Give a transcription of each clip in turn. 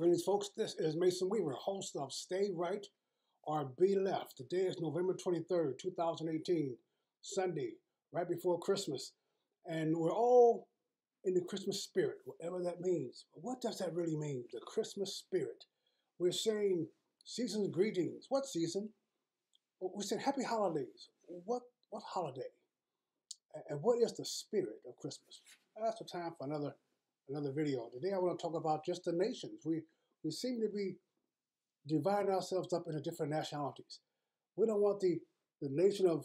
Greetings, folks. This is Mason Weaver, host of Stay Right or Be Left. Today is November 23rd, 2018, Sunday, right before Christmas. And we're all in the Christmas spirit, whatever that means. But what does that really mean, the Christmas spirit? We're saying season's greetings. What season? We're saying happy holidays. What holiday? And what is the spirit of Christmas? That's the time for another video. Today I want to talk about just the nations. We seem to be dividing ourselves up into different nationalities. We don't want the nation of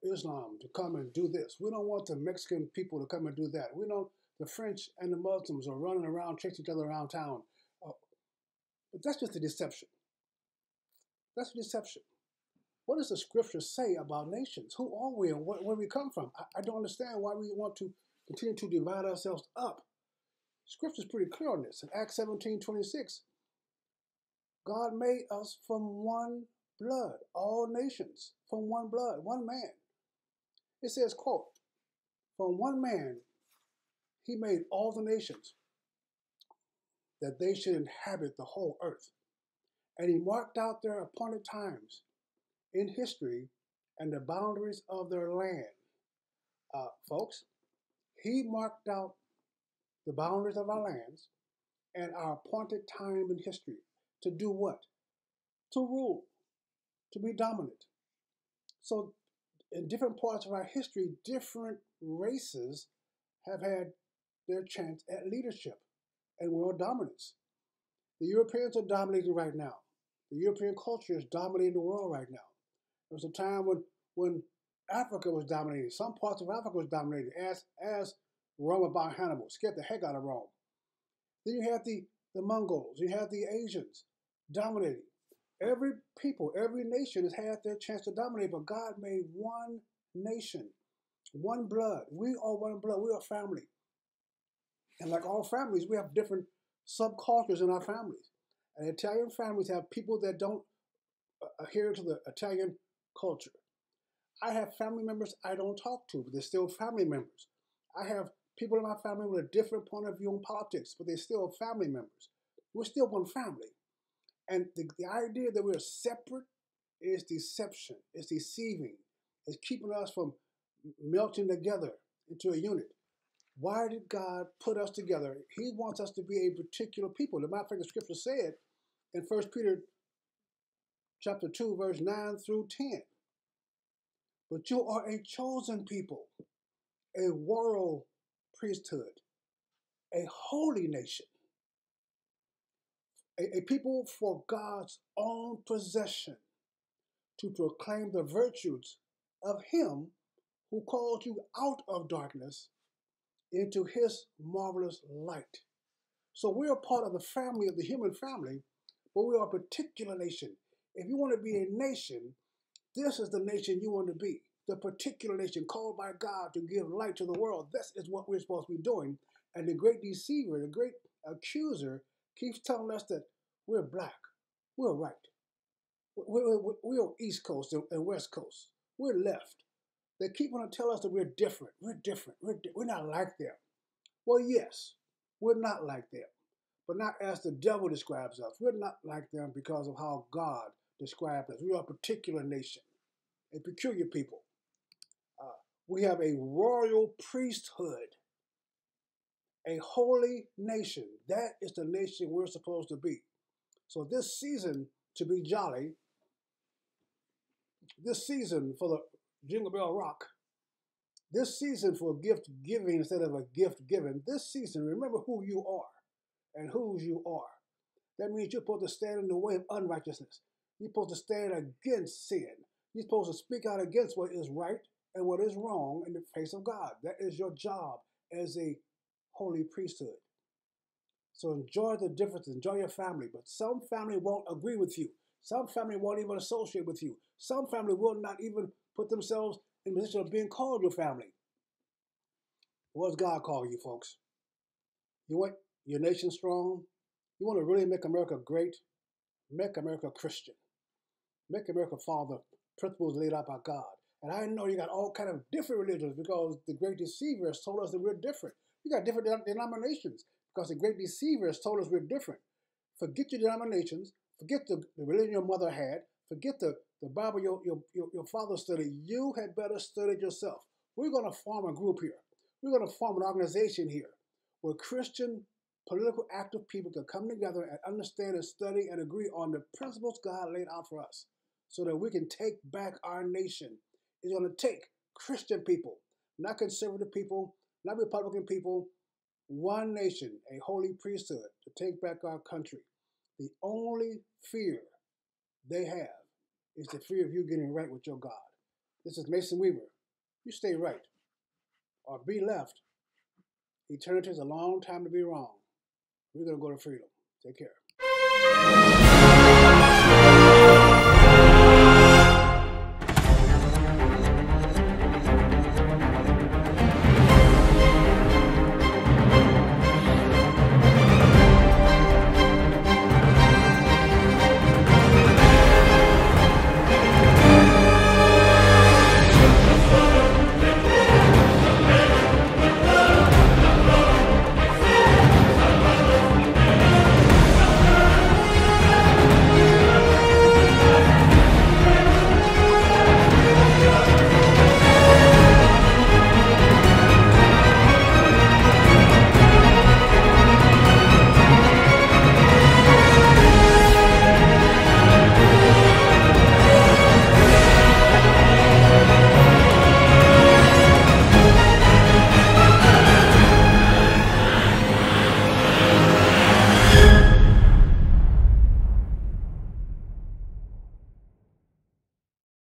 Islam to come and do this. We don't want the Mexican people to come and do that. We don't. The French and the Muslims are running around, chasing each other around town. But that's just a deception. That's a deception. What does the scripture say about nations? Who are we and where we come from? I don't understand why we want to continue to divide ourselves up. Scripture is pretty clear on this. In Acts 17:26, God made us from one blood, all nations, from one blood, one man. It says, quote, from one man he made all the nations, that they should inhabit the whole earth. And he marked out their appointed times in history and the boundaries of their land. Folks, he marked out the boundaries of our lands and our appointed time in history. To do what? To rule, to be dominant. So in different parts of our history, different races have had their chance at leadership and world dominance. The Europeans are dominating right now. The European culture is dominating the world right now. There was a time when Africa was dominating. Some parts of Africa was dominated as Rome about Hannibal, scared the heck out of Rome. Then you had the Mongols, you had the Asians dominating. Every people, every nation has had their chance to dominate, but God made one nation, one blood. We are one blood, we are family. And like all families, we have different subcultures in our families. And Italian families have people that don't adhere to the Italian culture. I have family members I don't talk to, but they're still family members. I have people in my family with a different point of view on politics, but they're still family members. We're still one family. And the idea that we're separate is deception, it's deceiving, it's keeping us from melting together into a unit. Why did God put us together? He wants us to be a particular people. As a matter of fact, the scripture said in 1 Peter chapter 2, verse 9 through 10, but you are a chosen people, a royal priesthood, a holy nation, a people for God's own possession, to proclaim the virtues of him who called you out of darkness into his marvelous light. So we are part of the family of the human family, but we are a particular nation. If you want to be a nation, this is the nation you want to be. The particular nation called by God to give light to the world. This is what we're supposed to be doing. And the great deceiver, the great accuser, keeps telling us that we're black, we're right. We're East Coast and West Coast. We're left. They keep on to tell us that we're different. We're different. We're not like them. Well, yes, we're not like them, but not as the devil describes us. We're not like them because of how God described us. We are a particular nation, a peculiar people. We have a royal priesthood, a holy nation. That is the nation we're supposed to be. So this season, to be jolly, this season for the Jingle Bell Rock, this season for gift giving instead of a gift given, this season, remember who you are and whose you are. That means you're supposed to stand in the way of unrighteousness. You're supposed to stand against sin. You're supposed to speak out against what is right and what is wrong in the face of God. That is your job as a holy priesthood. So enjoy the differences, enjoy your family, but some family won't agree with you. Some family won't even associate with you. Some family will not even put themselves in the position of being called your family. What does God call you, folks? You want your nation strong? You want to really make America great? Make America Christian. Make America follow the principles laid out by God. And I know you got all kind of different religions because the great deceiver has told us that we're different. You got different denominations because the great deceiver has told us we're different. Forget your denominations. Forget the religion your mother had. Forget the Bible your father studied. You had better study it yourself. We're going to form a group here. We're going to form an organization here where Christian, political, active people can come together and understand and study and agree on the principles God laid out for us so that we can take back our nation. It's going to take Christian people, not conservative people, not Republican people, one nation, a holy priesthood to take back our country. The only fear they have is the fear of you getting right with your God. This is Mason Weaver. You stay right or be left. Eternity is a long time to be wrong. We're going to go to freedom. Take care.